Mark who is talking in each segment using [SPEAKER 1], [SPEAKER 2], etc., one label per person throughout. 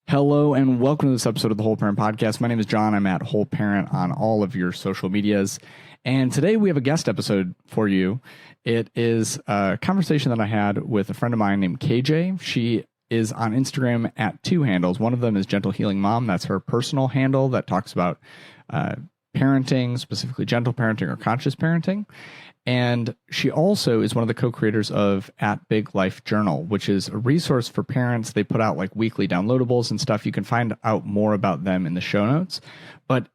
[SPEAKER 1] Hello and welcome to this episode of the Whole Parent Podcast. My name is John. I'm at Whole Parent on all of your social medias. And today we have a guest episode for you. It is a conversation that I had with a friend of mine named KJ. She is on Instagram at two handles. One of them is Gentle Healing Mom. That's her personal handle that talks about parenting, specifically gentle parenting or conscious parenting. And she also is one of the co-creators of At Big Life Journal, which is a resource for parents. They put out like weekly downloadables and stuff. You can find out more about them in the show notes. But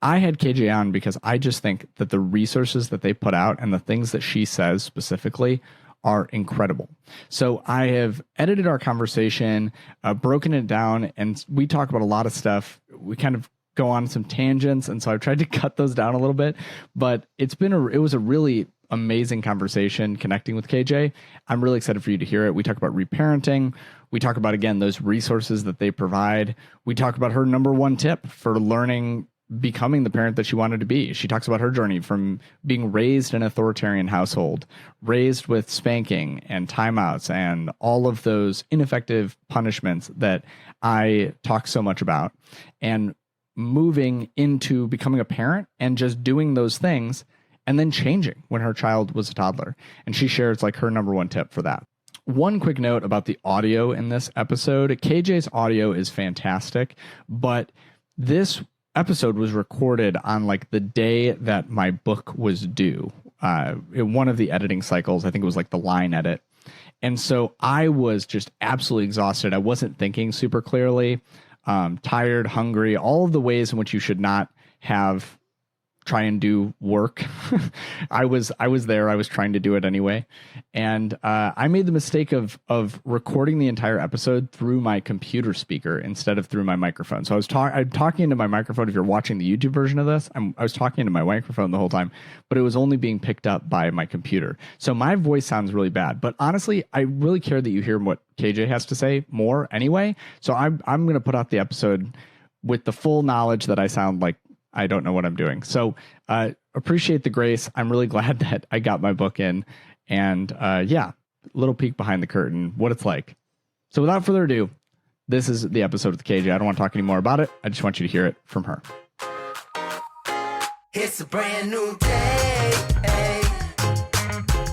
[SPEAKER 1] I had KJ on because I just think that the resources that they put out and the things that she says specifically are incredible. So I have edited our conversation, broken it down, and we talk about a lot of stuff. We kind of go on some tangents, and so I've tried to cut those down a little bit, but it was a really amazing conversation connecting with KJ. I'm really excited for you to hear it. We talk about reparenting. We talk about, again, those resources that they provide. We talk about her number one tip for becoming the parent that she wanted to be. She talks about her journey from being raised in an authoritarian household, raised with spanking and timeouts and all of those ineffective punishments that I talk so much about, and moving into becoming a parent and just doing those things and then changing when her child was a toddler. And she shares like her number one tip for that. One quick note about the audio in this episode. KJ's audio is fantastic, but this episode was recorded on like the day that my book was due. In one of the editing cycles, I think it was like the line edit. And so I was just absolutely exhausted. I wasn't thinking super clearly. Tired, hungry, all of the ways in which you should not try and do work. I was there. I was trying to do it anyway. And I made the mistake of recording the entire episode through my computer speaker instead of through my microphone. So I'm talking into my microphone. If you're watching the YouTube version of this, I was talking into my microphone the whole time, but it was only being picked up by my computer. So my voice sounds really bad. But honestly, I really care that you hear what KJ has to say more anyway. So I'm going to put out the episode with the full knowledge that I sound like I don't know what I'm doing. So appreciate the grace. I'm really glad that I got my book in. And little peek behind the curtain, what it's like. So without further ado, this is the episode with KJ. I don't want to talk any more about it. I just want you to hear it from her.
[SPEAKER 2] It's a brand new day.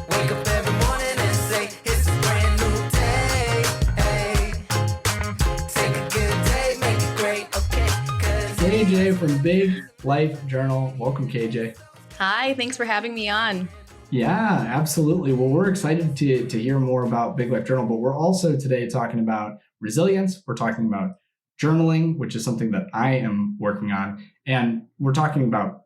[SPEAKER 2] Wake up every morning and say, it's a brand new day. Take a good day, make it great, okay?
[SPEAKER 1] KJ from Big Life Journal. Welcome, KJ.
[SPEAKER 3] Hi, thanks for having me on.
[SPEAKER 1] Yeah, absolutely. Well, we're excited to hear more about Big Life Journal, but we're also today talking about resilience. We're talking about journaling, which is something that I am working on. And we're talking about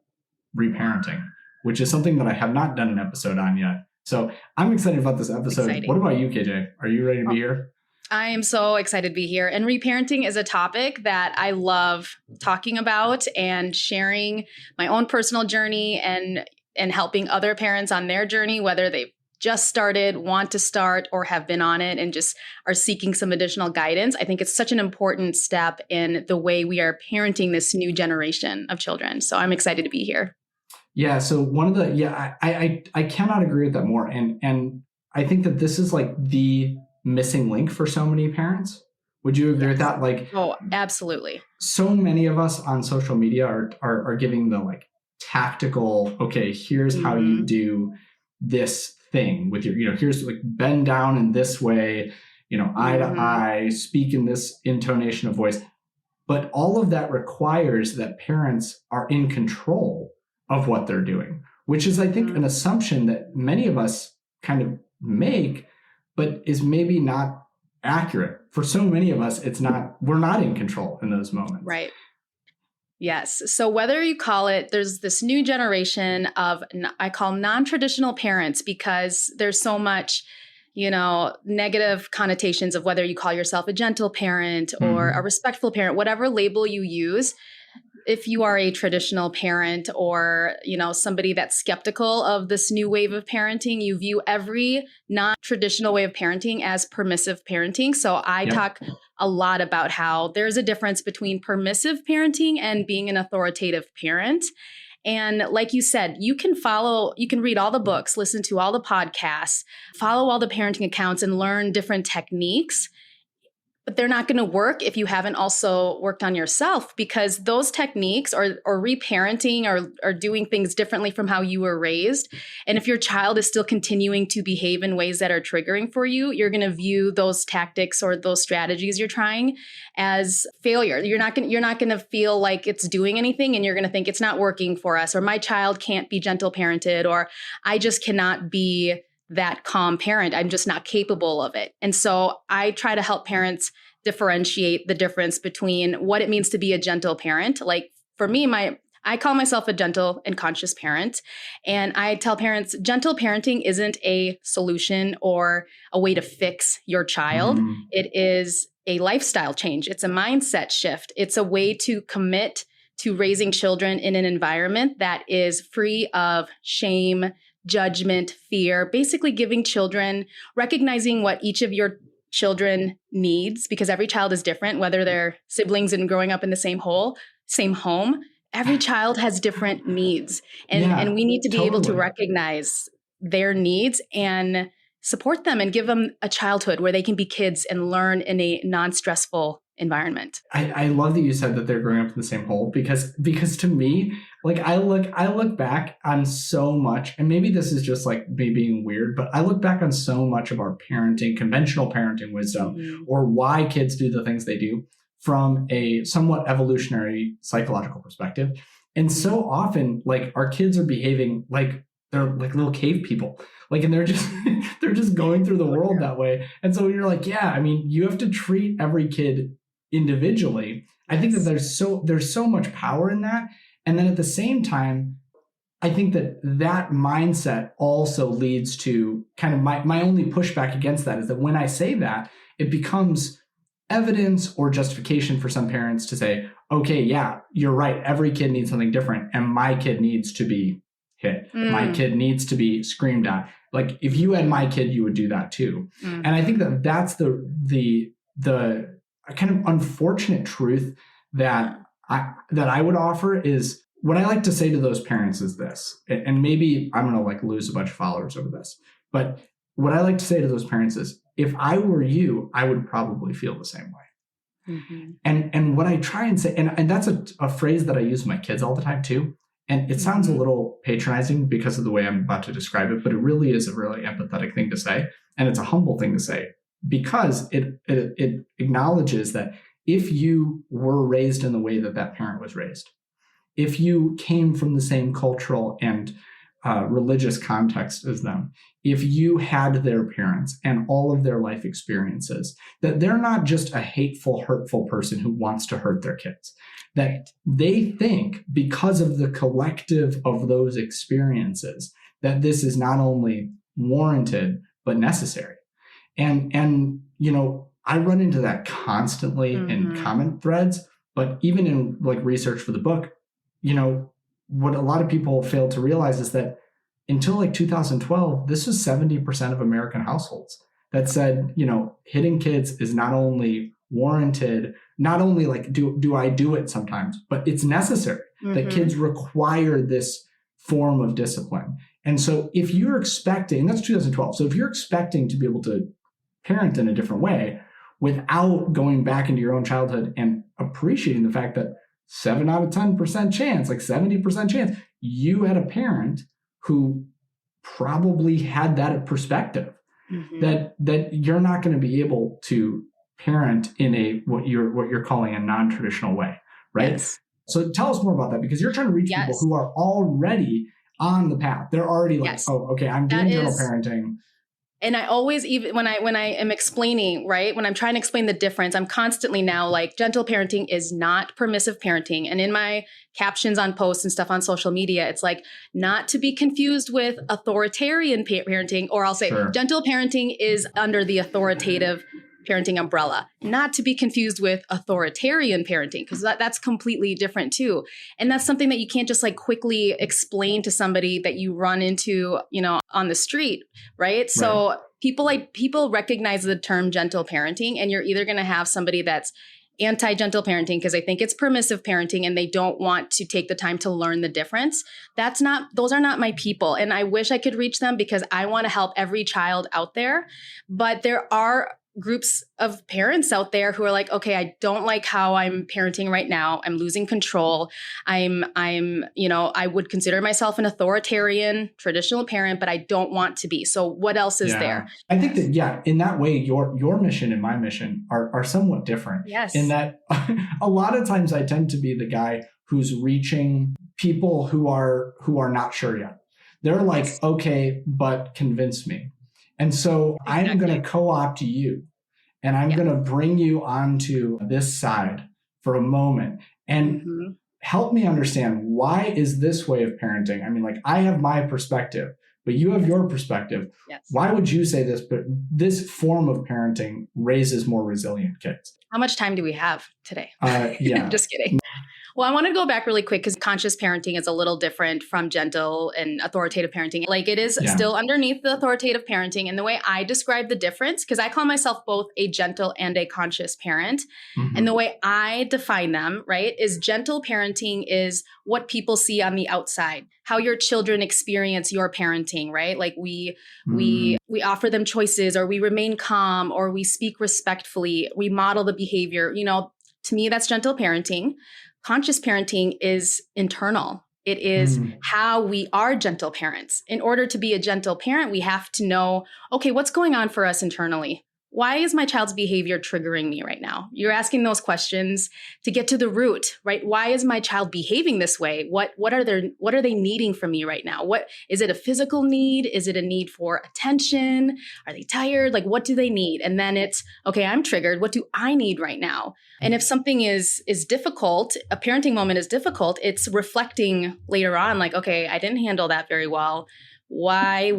[SPEAKER 1] reparenting, which is something that I have not done an episode on yet. So I'm excited about this episode.
[SPEAKER 3] Exciting.
[SPEAKER 1] What about you, KJ? Are you ready to be here?
[SPEAKER 3] I am so excited to be here. And reparenting is a topic that I love talking about and sharing my own personal journey and helping other parents on their journey, whether they've just started, want to start, or have been on it and just are seeking some additional guidance. I think it's such an important step in the way we are parenting this new generation of children. So I'm excited to be here.
[SPEAKER 1] Yeah. So I cannot agree with that more. And I think that this is like the missing link for so many parents. Would you agree with that? Like,
[SPEAKER 3] oh, absolutely.
[SPEAKER 1] So many of us on social media are giving the like tactical, okay, here's how you do this thing with your, here's like bend down in this way, eye to eye, speak in this intonation of voice. But all of that requires that parents are in control of what they're doing, which is, I think, an assumption that many of us kind of make, but is maybe not accurate. For so many of us, we're not in control in those moments.
[SPEAKER 3] Right. Yes. So whether you call it, there's this new generation of, I call non-traditional parents, because there's so much, negative connotations of whether you call yourself a gentle parent or a respectful parent, whatever label you use. If you are a traditional parent or, somebody that's skeptical of this new wave of parenting, you view every non-traditional way of parenting as permissive parenting. So I talk a lot about how there's a difference between permissive parenting and being an authoritative parent. And like you said, you can read all the books, listen to all the podcasts, follow all the parenting accounts and learn different techniques. but they're not going to work if you haven't also worked on yourself, because those techniques or reparenting or doing things differently from how you were raised. And if your child is still continuing to behave in ways that are triggering for you, you're going to view those tactics or those strategies you're trying as failure. You're not going to feel like it's doing anything, and you're going to think it's not working for us, or my child can't be gentle parented, or I just cannot be that calm parent. I'm just not capable of it. And so I try to help parents differentiate the difference between what it means to be a gentle parent. Like for me, I call myself a gentle and conscious parent. And I tell parents, gentle parenting isn't a solution or a way to fix your child. It is a lifestyle change. It's a mindset shift. It's a way to commit to raising children in an environment that is free of shame, judgment, fear, basically giving children, recognizing what each of your children needs, because every child is different, whether they're siblings and growing up in the same home. Every child has different needs. And we need to be able to recognize their needs and support them and give them a childhood where they can be kids and learn in a non-stressful environment.
[SPEAKER 1] I love that you said that they're growing up in the same hole, because to me, like I look back on so much, and maybe this is just like me being weird, but I look back on so much of our parenting, conventional parenting wisdom, or why kids do the things they do from a somewhat evolutionary psychological perspective. And so often, like, our kids are behaving like they're like little cave people. Like, and they're just going through the world that way. And so you're like, yeah, I mean, you have to treat every kid individually. I think that there's so much power in that. And then at the same time, I think that mindset also leads to kind of my only pushback against that is that when I say that, it becomes evidence or justification for some parents to say, okay, yeah, you're right. Every kid needs something different. And my kid needs to be hit. My kid needs to be screamed at. Like, if you had my kid, you would do that too. And I think that that's the kind of unfortunate truth that I would offer is what I like to say to those parents is this, and maybe I'm going to like lose a bunch of followers over this, but what I like to say to those parents is, if I were you, I would probably feel the same way. And what I try and say, and that's a phrase that I use with my kids all the time too. And it sounds a little patronizing because of the way I'm about to describe it, but it really is a really empathetic thing to say. And it's a humble thing to say, because it acknowledges that if you were raised in the way that that parent was raised, if you came from the same cultural and religious context as them, if you had their parents and all of their life experiences, that they're not just a hateful, hurtful person who wants to hurt their kids, that they think because of the collective of those experiences, that this is not only warranted, but necessary. And you know, I run into that constantly in comment threads, but even in like research for the book, you know, what a lot of people fail to realize is that until like 2012, this was 70% of American households that said, you know, hitting kids is not only warranted, not only like do I do it sometimes, but it's necessary, that kids require this form of discipline. And so if you're expecting, and that's 2012, so if you're expecting to be able to parent in a different way without going back into your own childhood and appreciating the fact that 7 out of 10% chance, like 70% chance, you had a parent who probably had that perspective, that you're not going to be able to parent in a what you're calling a non-traditional way, right?
[SPEAKER 3] Yes.
[SPEAKER 1] So tell us more about that, because you're trying to reach people who are already on the path. They're already like, oh, okay, I'm doing gentle parenting.
[SPEAKER 3] And I always, even when I am explaining, right, when I'm trying to explain the difference, I'm constantly now like, gentle parenting is not permissive parenting. And in my captions on posts and stuff on social media, it's like, not to be confused with authoritarian parenting, or I'll say gentle parenting is under the authoritative parenting umbrella, not to be confused with authoritarian parenting, because that's completely different too. And that's something that you can't just like quickly explain to somebody that you run into, you know, on the street, right? So people recognize the term gentle parenting, and you're either going to have somebody that's anti-gentle parenting because they think it's permissive parenting and they don't want to take the time to learn the difference. Those are not my people. And I wish I could reach them, because I want to help every child out there. But there are groups of parents out there who are like, okay, I don't like how I'm parenting right now. I'm losing control. I would consider myself an authoritarian, traditional parent, but I don't want to be. So what else is there?
[SPEAKER 1] I think that, in that way, your mission and my mission are somewhat different.
[SPEAKER 3] Yes.
[SPEAKER 1] In that a lot of times I tend to be the guy who's reaching people who are not sure yet. They're like, okay, but convince me. And so I'm going to co-opt you and I'm going to bring you onto this side for a moment and help me understand, why is this way of parenting? I mean, like, I have my perspective, but you have your perspective.
[SPEAKER 3] Yes.
[SPEAKER 1] Why would you say this? But this form of parenting raises more resilient kids.
[SPEAKER 3] How much time do we have today?
[SPEAKER 1] Yeah.
[SPEAKER 3] Just kidding. Well, I want to go back really quick because conscious parenting is a little different from gentle and authoritative parenting. Like, it is still underneath the authoritative parenting. And the way I describe the difference, because I call myself both a gentle and a conscious parent. And the way I define them, right, is gentle parenting is what people see on the outside, how your children experience your parenting, right? Like we offer them choices, or we remain calm, or we speak respectfully, we model the behavior. To me, that's gentle parenting. Conscious parenting is internal. It is how we are gentle parents. In order to be a gentle parent, we have to know, okay, what's going on for us internally? Why is my child's behavior triggering me right now? You're asking those questions to get to the root, right? Why is my child behaving this way? What are they needing from me right now? What is it, a physical need? Is it a need for attention? Are they tired? Like, what do they need? And then it's, okay, I'm triggered. What do I need right now? And if something is difficult, a parenting moment is difficult, it's reflecting later on, like, okay, I didn't handle that very well. Why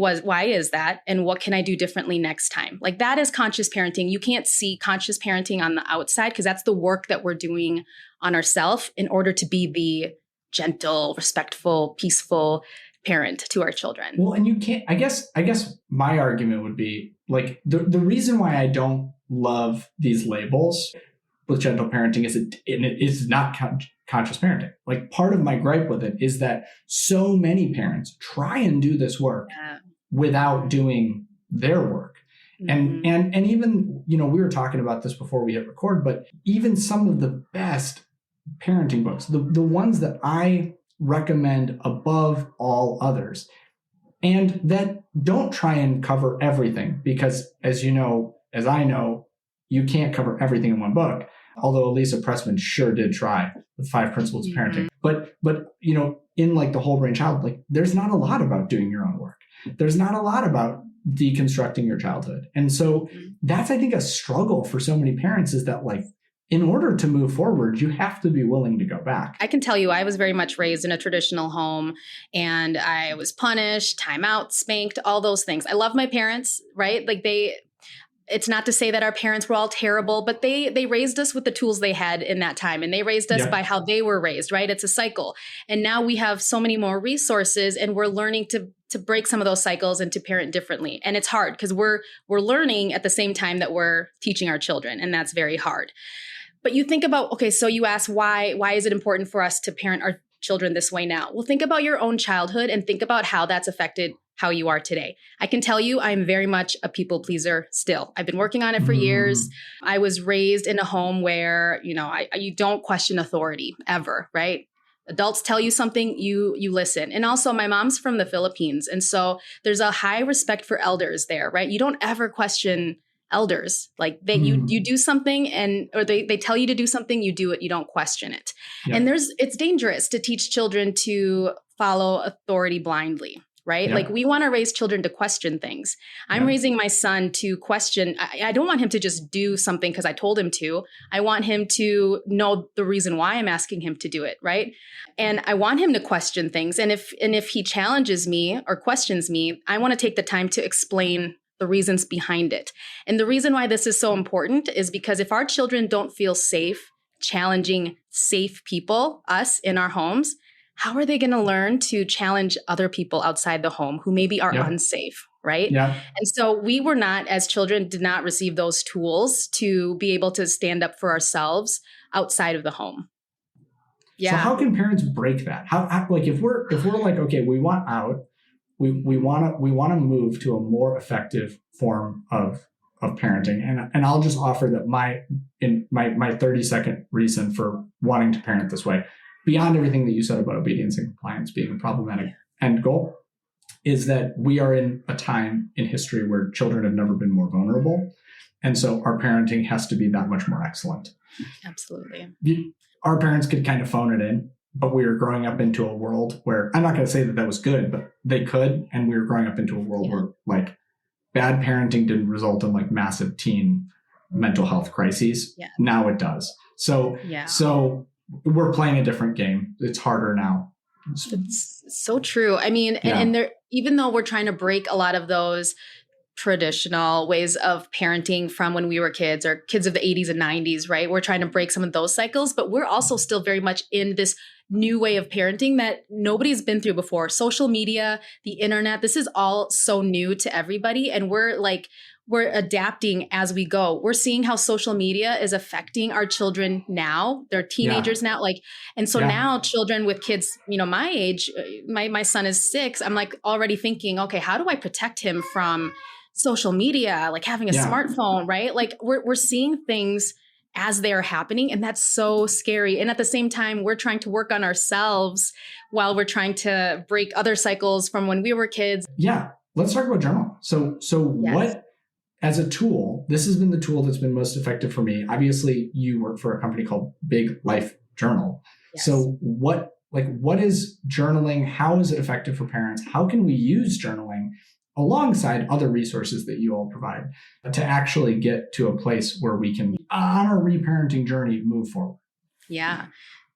[SPEAKER 3] is that? And what can I do differently next time? Like, that is conscious parenting. You can't see conscious parenting on the outside, because that's the work that we're doing on ourselves in order to be the gentle, respectful, peaceful parent to our children. Well,
[SPEAKER 1] and you can't, I guess my argument would be, like, the reason why I don't love these labels with gentle parenting is it is not conscious parenting. Like, part of my gripe with it is that so many parents try and do this work without doing their work. And even, we were talking about this before we hit record, but even some of the best parenting books, the ones that I recommend above all others, and that don't try and cover everything, because as I know, you can't cover everything in one book. Although Elisa Pressman sure did try the 5 principles of parenting. But in like the whole brain child, like, there's not a lot about doing your own work. There's not a lot about deconstructing your childhood. And so that's, I think, a struggle for so many parents, is that, like, in order to move forward, you have to be willing to go back.
[SPEAKER 3] I can tell you, I was very much raised in a traditional home, and I was punished, time out, spanked, all those things. I love my parents, right? Like, it's not to say that our parents were all terrible, but they raised us with the tools they had in that time. And they raised us by how they were raised, right? It's a cycle. And now we have so many more resources, and we're learning to break some of those cycles and to parent differently. And it's hard, because we're learning at the same time that we're teaching our children. And that's very hard. But you think about, okay, so you ask, why is it important for us to parent our children this way now? Well, think about your own childhood and think about how that's affected how you are today. I can tell you, I'm very much a people pleaser still. I've been working on it for years. I was raised in a home where, you don't question authority ever, right? Adults tell you something, you listen. And also, my mom's from the Philippines. And so there's a high respect for elders there, right? You don't ever question elders. Like, you do something, or they tell you to do something, you do it, you don't question it. Yeah. And it's dangerous to teach children to follow authority blindly. Right? Yeah. Like, we want to raise children to question things. I'm raising my son to question. I don't want him to just do something because I told him to. I want him to know the reason why I'm asking him to do it. Right. And I want him to question things. And if he challenges me or questions me, I want to take the time to explain the reasons behind it. And the reason why this is so important is because if our children don't feel safe challenging safe people, us in our homes, how are they going to learn to challenge other people outside the home who maybe are unsafe, right? Yeah. And so we were not, as children, did not receive those tools to be able to stand up for ourselves outside of the home. Yeah.
[SPEAKER 1] So how can parents break that? How like, if we're like, okay, we want out, we want to move to a more effective form of of parenting. And I'll just offer that my 30-second reason for wanting to parent this way, beyond everything that you said about obedience and compliance being a problematic end goal, is that we are in a time in history where children have never been more vulnerable. And so our parenting has to be that much more excellent.
[SPEAKER 3] Absolutely.
[SPEAKER 1] Our parents could kind of phone it in, but we were growing up into a world where, I'm not going to say that was good, but they could. And we were growing up into a world where like bad parenting didn't result in like massive teen mental health crises.
[SPEAKER 3] Yeah.
[SPEAKER 1] Now it does. So we're playing a different game. It's harder now.
[SPEAKER 3] It's so true. I mean, and there, even though we're trying to break a lot of those traditional ways of parenting from when we were kids or kids of the 80s and 90s, right? We're trying to break some of those cycles, but we're also still very much in this new way of parenting that nobody's been through before. Social media, the internet, this is all so new to everybody. And we're adapting as we go. We're seeing how social media is affecting our children now. They're teenagers now. And so now children with kids, my age, my son is 6. I'm like already thinking, okay, how do I protect him from social media, like having a smartphone, right? Like we're seeing things as they're happening, and that's so scary. And at the same time, we're trying to work on ourselves while we're trying to break other cycles from when we were kids.
[SPEAKER 1] Yeah. Let's talk about journaling. So what, as a tool, this has been the tool that's been most effective for me. Obviously, you work for a company called Big Life Journal.
[SPEAKER 3] Yes.
[SPEAKER 1] So what is journaling? How is it effective for parents? How can we use journaling alongside other resources that you all provide to actually get to a place where we can, on our reparenting journey, move forward?
[SPEAKER 3] Yeah.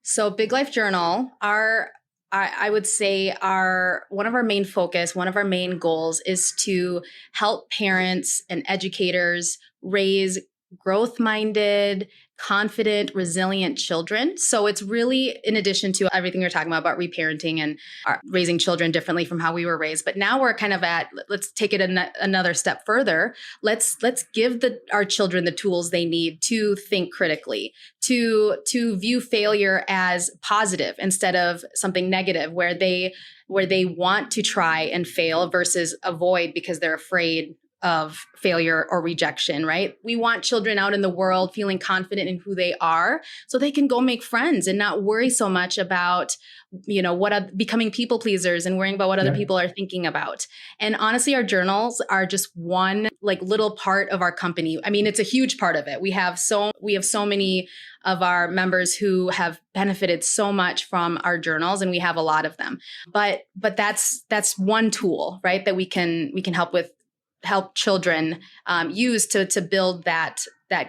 [SPEAKER 3] So Big Life Journal, I would say one of our main focus, one of our main goals is to help parents and educators raise growth-minded, confident, resilient children. So it's really, in addition to everything you're talking about reparenting and raising children differently from how we were raised. But now we're kind of let's take it another step further. Let's give our children the tools they need to think critically, to view failure as positive instead of something negative, where they want to try and fail versus avoid because they're afraid of failure or rejection, right? We want children out in the world feeling confident in who they are so they can go make friends and not worry so much about, becoming people pleasers and worrying about what other people are thinking about. And honestly, our journals are just one little part of our company. I mean, it's a huge part of it. We have so many of our members who have benefited so much from our journals, and we have a lot of them. But that's one tool, right? That we can help children use to build that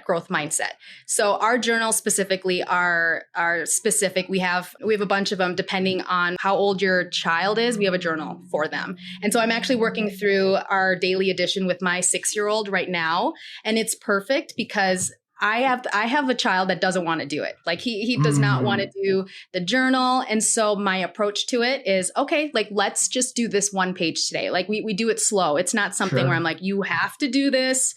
[SPEAKER 3] growth mindset. So our journals specifically are specific. We have a bunch of them depending on how old your child is. We have a journal for them. And so I'm actually working through our daily edition with my 6-year-old right now. And it's perfect because I have a child that doesn't want to do it. Like he does not want to do the journal. And so my approach to it is, okay, let's just do this one page today. We do it slow. It's not something where I'm like, you have to do this,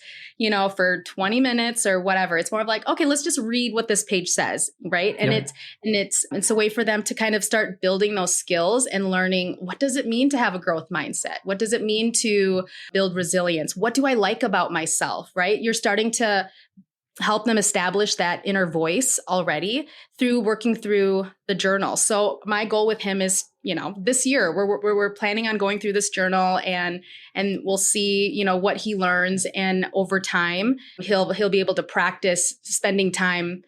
[SPEAKER 3] for 20 minutes or whatever. It's more of like, okay, let's just read what this page says. Right. And it's a way for them to kind of start building those skills and learning, what does it mean to have a growth mindset? What does it mean to build resilience? What do I like about myself? Right. You're starting to help them establish that inner voice already through working through the journal. So my goal with him is, this year we're planning on going through this journal and we'll see, what he learns. And over time, he'll be able to practice spending time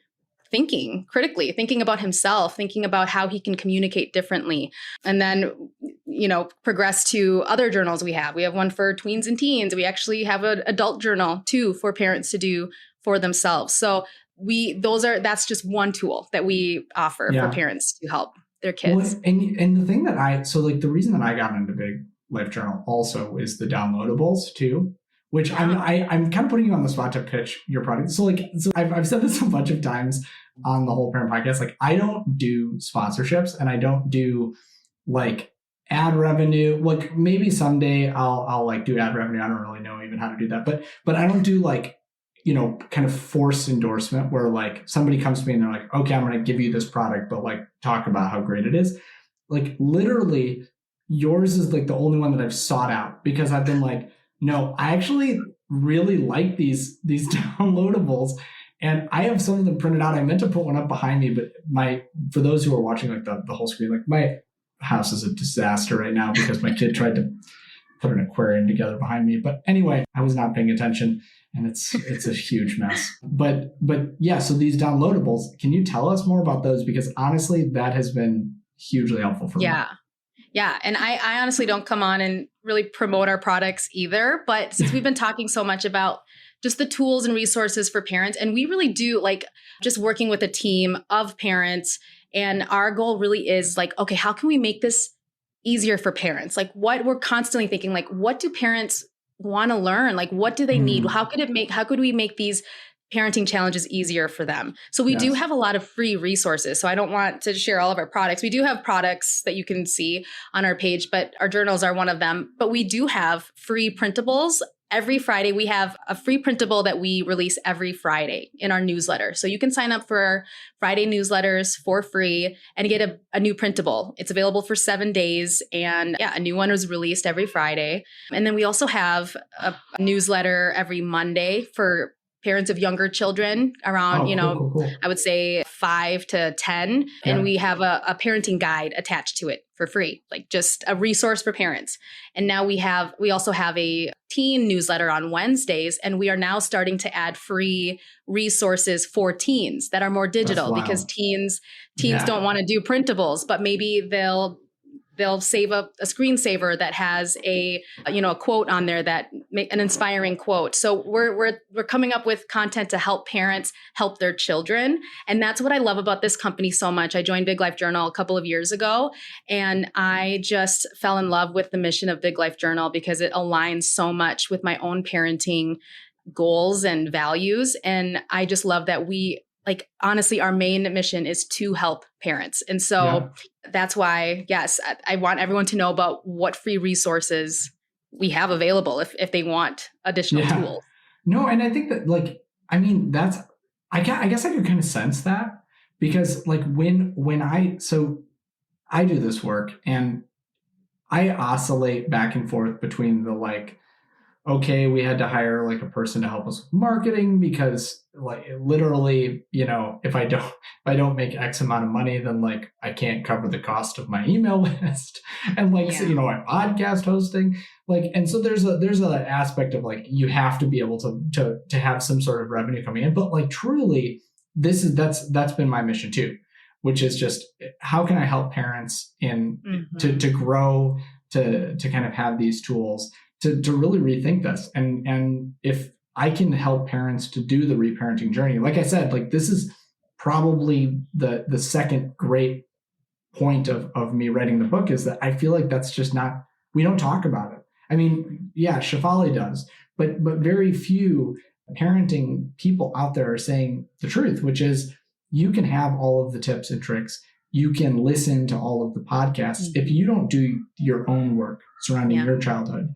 [SPEAKER 3] thinking critically, thinking about himself, thinking about how he can communicate differently. And then, progress to other journals we have. We have one for tweens and teens. We actually have an adult journal too for parents to do for themselves. So that's just one tool that we offer for parents to help their kids.
[SPEAKER 1] Well, and the thing that the reason that I got into Big Life Journal also is the downloadables too, which I'm kind of putting you on the spot to pitch your product. So I've said this a bunch of times on the Whole Parent podcast. I don't do sponsorships and I don't do ad revenue. Maybe someday I'll do ad revenue. I don't really know even how to do that, but I don't do kind of forced endorsement where somebody comes to me and they're like, okay, I'm going to give you this product, but talk about how great it is. Literally yours is the only one that I've sought out because I've been no, I actually really like these downloadables. And I have some of them printed out. I meant to put one up behind me, but for those who are watching like the whole screen, like my house is a disaster right now because my kid tried to put an aquarium together behind me. But anyway, I was not paying attention and it's a huge mess. But yeah, so these downloadables, can you tell us more about those? Because honestly, that has been hugely helpful for me.
[SPEAKER 3] Yeah. And I honestly don't come on and really promote our products either. But since we've been talking so much about just the tools and resources for parents, and we really do like just working with a team of parents. And our goal really is like, okay, how can we make this easier for parents? Like what we're constantly thinking, like, what do parents want to learn? Like, what do they need? How could we make these parenting challenges easier for them? So we do have a lot of free resources. So I don't want to share all of our products. We do have products that you can see on our page, but our journals are one of them. But we do have free printables. Every Friday, we have a free printable that we release every Friday in our newsletter. So you can sign up for our Friday newsletters for free and get a new printable. It's available for 7 days. And a new one is released every Friday. And then we also have a newsletter every Monday for parents of younger children around, cool. I would say 5 to 10. Yeah. And we have a parenting guide attached to it for free, like just a resource for parents. And now we also have a teen newsletter on Wednesdays, and we are now starting to add free resources for teens that are more digital because teens don't want to do printables, but maybe they'll save a screensaver that has a quote on there an inspiring quote. So we're coming up with content to help parents help their children. And that's what I love about this company so much. I joined Big Life Journal a couple of years ago, and I just fell in love with the mission of Big Life Journal because it aligns so much with my own parenting goals and values. And I just love that honestly, our main mission is to help parents. And so that's why, yes, I want everyone to know about what free resources we have available if they want additional tools.
[SPEAKER 1] No, and I think that I guess I could kind of sense that because like when I do this work and I oscillate back and forth between the like, okay, we had to hire like a person to help us with marketing because like literally, if I don't make X amount of money, then like I can't cover the cost of my email list and my podcast hosting. Like, and so there's an aspect of like, you have to be able to have some sort of revenue coming in, but like truly that's been my mission too, which is just how can I help parents to grow, to kind of have these tools to really rethink this. And if I can help parents to do the reparenting journey, like I said, like this is probably the second great point of me writing the book is that I feel like that's just we don't talk about it. I mean, yeah, Shefali does, but very few parenting people out there are saying the truth, which is you can have all of the tips and tricks. You can listen to all of the podcasts. If you don't do your own work surrounding your childhood,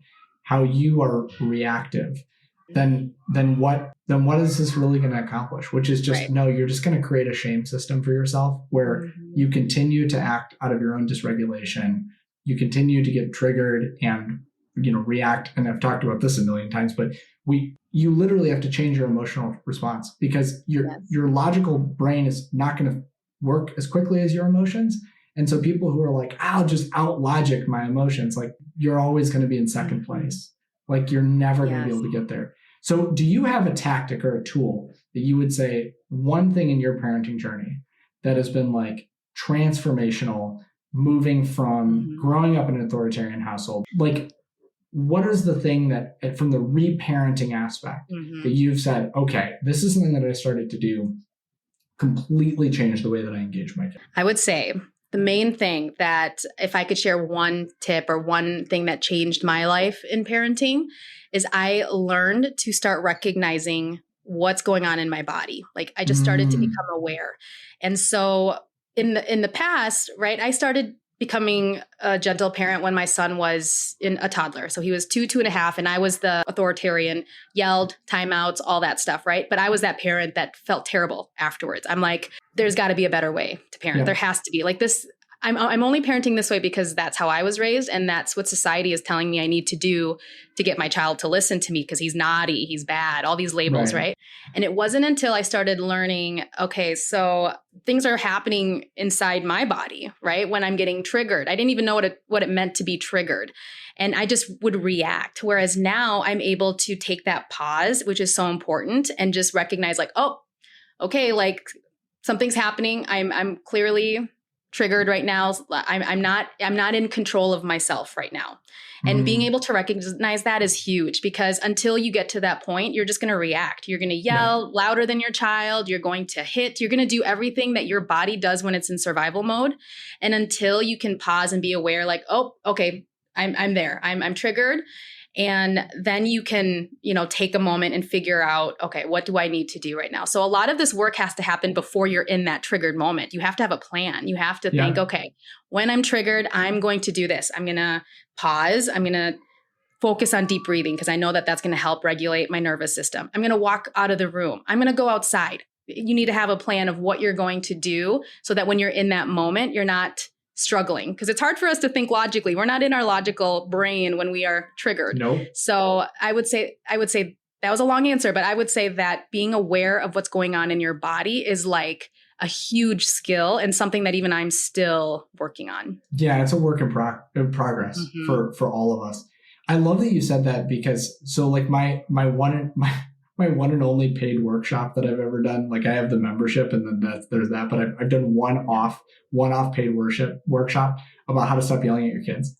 [SPEAKER 1] how you are reactive, then what is this really going to accomplish? Which is just, you're just going to create a shame system for yourself where you continue to act out of your own dysregulation. You continue to get triggered and, react. And I've talked about this a million times, but you literally have to change your emotional response because your logical brain is not going to work as quickly as your emotions. And so people who are like, I'll just out logic my emotions, like you're always going to be in second place. Like you're never going to be able to get there. So do you have a tactic or a tool that you would say one thing in your parenting journey that has been like transformational, moving from growing up in an authoritarian household? Like what is the thing that from the reparenting aspect that you've said, okay, this is something that I started to do completely changed the way that I engage my kids?
[SPEAKER 3] I would say the main thing that if I could share one tip or one thing that changed my life in parenting is I learned to start recognizing what's going on in my body. Like I just started to become aware. And so in the past, right, I started becoming a gentle parent when my son was a toddler. So he was 2.5, and I was the authoritarian, yelled, timeouts, all that stuff, right? But I was that parent that felt terrible afterwards. I'm like, there's got to be a better way to parent. There has to be. Like this, I'm only parenting this way because that's how I was raised. And that's what society is telling me I need to do to get my child to listen to me because he's naughty, he's bad, all these labels, right? And it wasn't until I started learning, okay, so things are happening inside my body, right? When I'm getting triggered. I didn't even know what it meant to be triggered. And I just would react. Whereas now I'm able to take that pause, which is so important, and just recognize like, oh, okay, like something's happening. I'm clearly triggered right now. I'm not in control of myself right now. And being able to recognize that is huge, because until you get to that point, you're just going to react. You're going to yell louder than your child. You're going to hit. You're going to do everything that your body does when it's in survival mode. And until you can pause and be aware, like, oh, okay, I'm there. I'm triggered. And then you can, take a moment and figure out, okay, what do I need to do right now? So a lot of this work has to happen before you're in that triggered moment. You have to have a plan. You have to think, okay, when I'm triggered, I'm going to do this. I'm going to pause. I'm going to focus on deep breathing because I know that that's going to help regulate my nervous system. I'm going to walk out of the room. I'm going to go outside. You need to have a plan of what you're going to do so that when you're in that moment, you're not struggling, because it's hard for us to think logically. We're not in our logical brain when we are triggered.
[SPEAKER 1] Nope.
[SPEAKER 3] So I would say that was a long answer, but I would say that being aware of what's going on in your body is like a huge skill and something that even I'm still working on.
[SPEAKER 4] Yeah, it's a work in progress for all of us. I love that you said that, because so like my one and only paid workshop that I've ever done, like I have the membership and then there's that, but I've done one-off paid workshop about how to stop yelling at your kids.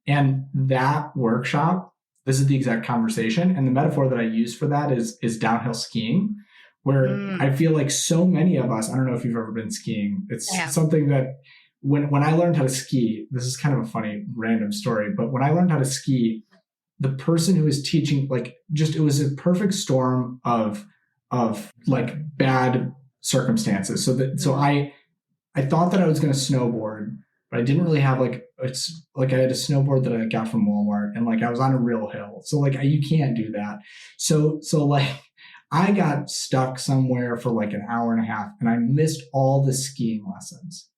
[SPEAKER 4] And that workshop, this is the exact conversation. And the metaphor that I use for that is downhill skiing, where I feel like so many of us, I don't know if you've ever been skiing. It's something that when I learned how to ski, this is kind of a funny random story, but when I learned how to ski, the person who was teaching, like, just, it was a perfect storm of like bad circumstances. So I thought that I was going to snowboard, but I didn't really have I had a snowboard that I got from Walmart, and like I was on a real hill. So like you can't do that. So like I got stuck somewhere for like an hour and a half, and I missed all the skiing lessons.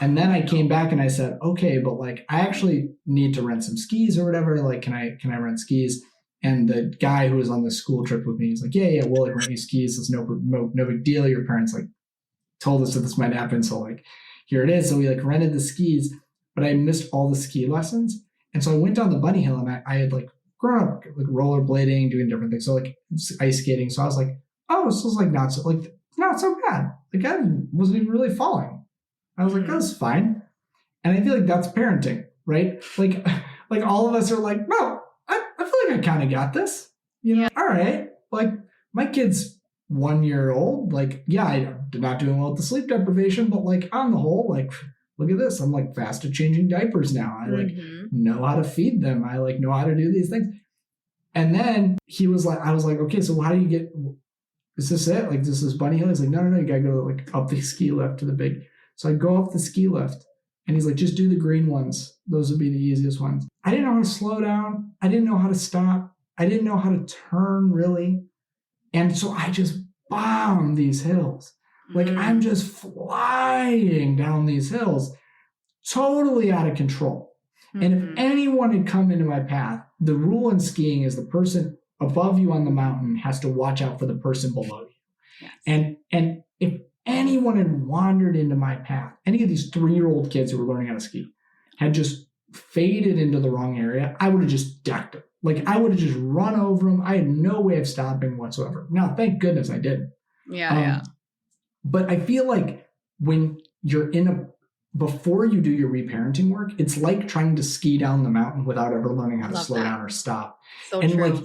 [SPEAKER 4] And then I came back and I said, okay, but like I actually need to rent some skis or whatever. Like, can I rent skis? And the guy who was on the school trip with me, he's like, yeah, we'll like rent you skis. It's no big deal. Your parents like told us that this might happen. So like, here it is. So we like rented the skis, but I missed all the ski lessons. And so I went down the bunny hill, and I had like grown up like rollerblading, doing different things. So like ice skating. So I was like, oh, this was like not so bad. Like I wasn't even really falling. I was like, that's fine. And I feel like that's parenting, right? Like all of us are like, no, I feel like I kind of got this. All right. Like my kid's 1 year old. Like, yeah, I'm not doing well with the sleep deprivation, but like on the whole, like, look at this. I'm like fast at changing diapers now. I like know how to feed them. I like know how to do these things. And then I was like, okay, so how do you get, is this it? Like, this is bunny hill? He's like, no, you gotta go like up the ski lift to the big. So I go up the ski lift, and he's like, just do the green ones. Those would be the easiest ones. I didn't know how to slow down. I didn't know how to stop. I didn't know how to turn, really. And so I just bombed these hills. Like I'm just flying down these hills, totally out of control. And if anyone had come into my path, the rule in skiing is the person above you on the mountain has to watch out for the person below you. Yes. And if anyone had wandered into my path, any of these 3-year-old kids who were learning how to ski had just faded into the wrong area, I would have just decked them. Like I would have just run over them. I had no way of stopping whatsoever. Now, thank goodness I didn't.
[SPEAKER 3] Yeah.
[SPEAKER 4] But I feel like when you're before you do your reparenting work, it's like trying to ski down the mountain without ever learning how to slow down or stop.
[SPEAKER 3] So
[SPEAKER 4] and
[SPEAKER 3] true.
[SPEAKER 4] Like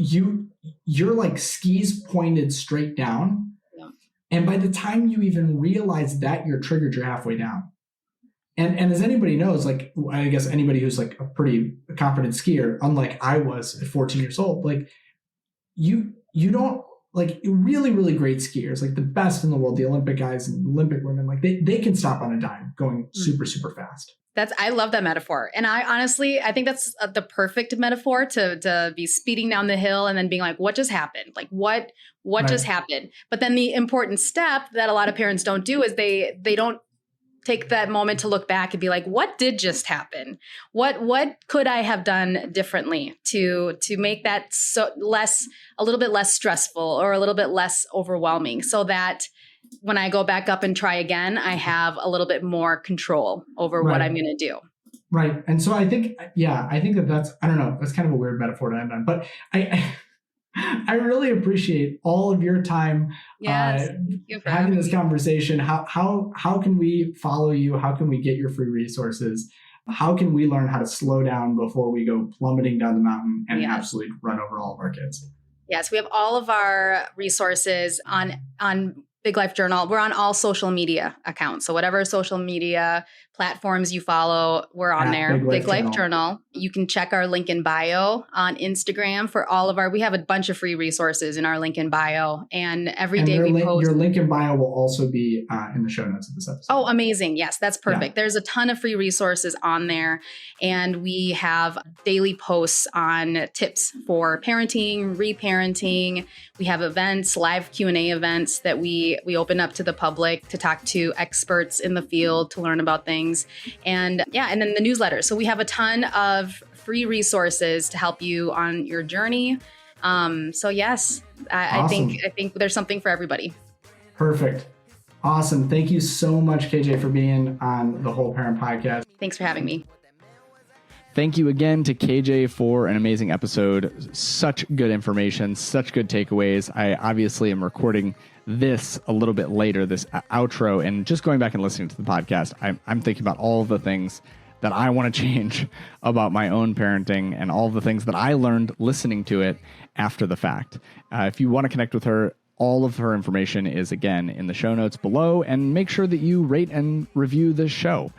[SPEAKER 4] you're like skis pointed straight down. And by the time you even realize that you're triggered, you're halfway down. And as anybody knows, like, I guess anybody who's like a pretty confident skier, unlike I was at 14 years old, like you don't, like, really, really great skiers, like the best in the world, the Olympic guys and Olympic women, like they can stop on a dime going super, super fast.
[SPEAKER 3] I love that metaphor. And I think that's the perfect metaphor to be speeding down the hill and then being like, what just happened? Like what just happened? But then the important step that a lot of parents don't do is they don't take that moment to look back and be like, what did just happen? What could I have done differently to make that a little bit less stressful or a little bit less overwhelming, so that when I go back up and try again, I have a little bit more control over what I'm going to do.
[SPEAKER 4] Right. And so I think that's, I don't know, that's kind of a weird metaphor to end on, but I really appreciate all of your time having this conversation. How can we follow you? How can we get your free resources? How can we learn how to slow down before we go plummeting down the mountain and absolutely run over all of our kids?
[SPEAKER 3] Yes, we have all of our resources on Big Life Journal. We're on all social media accounts. So whatever social media platforms you follow, we're on there. Big Life Journal. You can check our link in bio on Instagram for all of we have a bunch of free resources in our link in bio. And every day we post.
[SPEAKER 4] Your link in bio will also be in the show notes of this episode.
[SPEAKER 3] Oh, amazing. Yes, that's perfect. Yeah. There's a ton of free resources on there. And we have daily posts on tips for parenting, reparenting. We have events, live Q&A events that we open up to the public to talk to experts in the field to learn about things. And and then the newsletter. So we have a ton of free resources to help you on your journey. So yes, I think there's something for everybody.
[SPEAKER 4] Perfect. Awesome. Thank you so much, KJ, for being on the Whole Parent Podcast.
[SPEAKER 3] Thanks for having me.
[SPEAKER 1] Thank you again to KJ for an amazing episode. Such good information, such good takeaways. I obviously am recording this a little bit later, this outro, and just going back and listening to the podcast, I'm thinking about all of the things that I want to change about my own parenting and all the things that I learned listening to it after the fact. If you want to connect with her, all of her information is, again, in the show notes below, and make sure that you rate and review this show.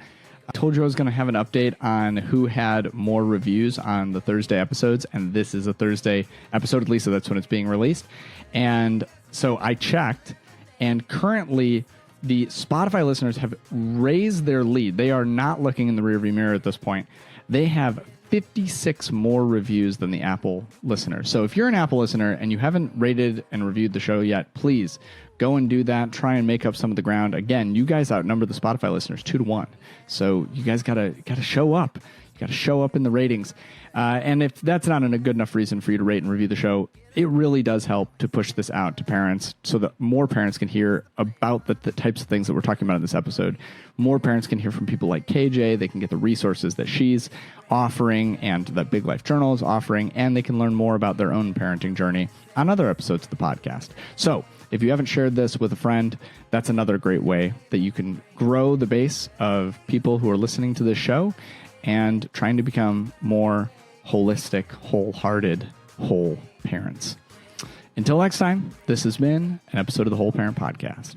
[SPEAKER 1] I told you I was going to have an update on who had more reviews on the Thursday episodes, and this is a Thursday episode, at least so that's when it's being released. And so I checked, and currently the Spotify listeners have raised their lead. They are not looking in the rearview mirror at this point. They have 56 more reviews than the Apple listeners. So if you're an Apple listener and you haven't rated and reviewed the show yet, please go and do that. Try and make up some of the ground. Again, you guys outnumber the Spotify listeners 2-1. So you guys gotta show up. You gotta show up in the ratings. And if that's not a good enough reason for you to rate and review the show, it really does help to push this out to parents so that more parents can hear about the types of things that we're talking about in this episode. More parents can hear from people like KJ. They can get the resources that she's offering and that Big Life Journal is offering, and they can learn more about their own parenting journey on other episodes of the podcast. So if you haven't shared this with a friend, that's another great way that you can grow the base of people who are listening to this show and trying to become more holistic, wholehearted, whole parents. Until next time, this has been an episode of the Whole Parent Podcast.